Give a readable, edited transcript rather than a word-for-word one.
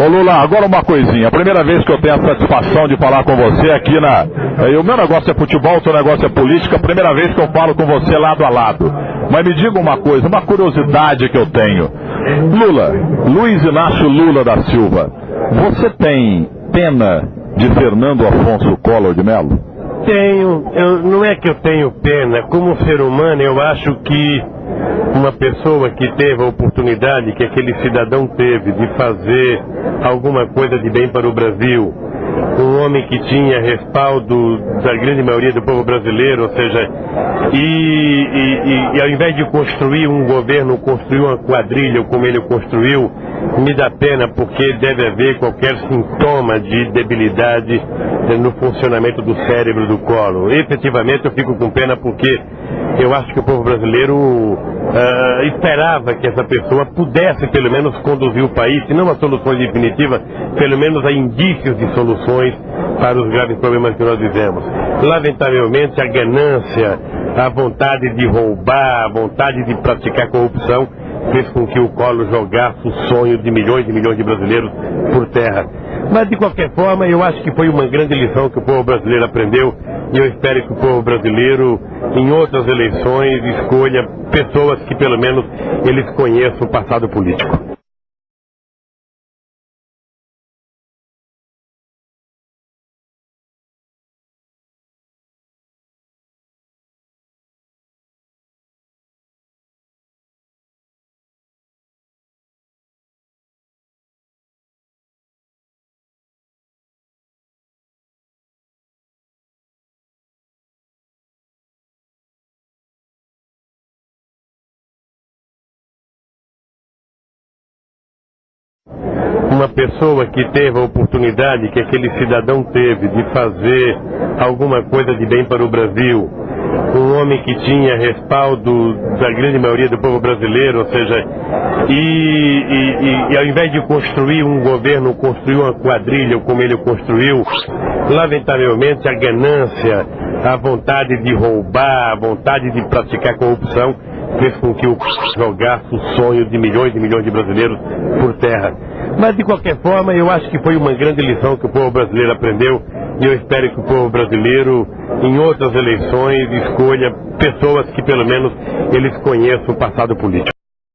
Ô Lula, agora uma coisinha. A primeira vez que eu tenho a satisfação de falar com você aqui na... O meu negócio é futebol, o seu negócio é política. A primeira vez que eu falo com você lado a lado. Mas me diga uma coisa, uma curiosidade que eu tenho. Lula, Luiz Inácio Lula da Silva, você tem pena de Fernando Afonso Collor de Mello? Tenho. Não é que eu tenho pena. Como ser humano, eu acho que uma pessoa que teve a oportunidade que aquele cidadão teve de fazer alguma coisa de bem para o Brasil, um homem que tinha respaldo da grande maioria do povo brasileiro, ou seja, e ao invés de construir um governo, construiu uma quadrilha como ele construiu, me dá pena porque deve haver qualquer sintoma de debilidade no funcionamento do cérebro do Collor. Efetivamente eu fico com pena porque eu acho que o povo brasileiro esperava que essa pessoa pudesse pelo menos conduzir o país, se não a soluções definitivas, pelo menos a indícios de soluções para os graves problemas que nós vivemos. Lamentavelmente a ganância, a vontade de roubar, a vontade de praticar corrupção fez com que o Collor jogasse o sonho de milhões de brasileiros por terra. Mas de qualquer forma eu acho que foi uma grande lição que o povo brasileiro aprendeu e eu espero que o povo brasileiro em outras eleições escolha pessoas que pelo menos eles conheçam o passado político. Uma pessoa que teve a oportunidade que aquele cidadão teve de fazer alguma coisa de bem para o Brasil, um homem que tinha respaldo da grande maioria do povo brasileiro, ou seja, e ao invés de construir um governo, construiu uma quadrilha como ele construiu, lamentavelmente a ganância, a vontade de roubar, a vontade de praticar corrupção fez com que o jogasse o sonho de milhões de brasileiros por terra. Mas de qualquer forma eu acho que foi uma grande lição que o povo brasileiro aprendeu e eu espero que o povo brasileiro em outras eleições escolha pessoas que pelo menos eles conheçam o passado político.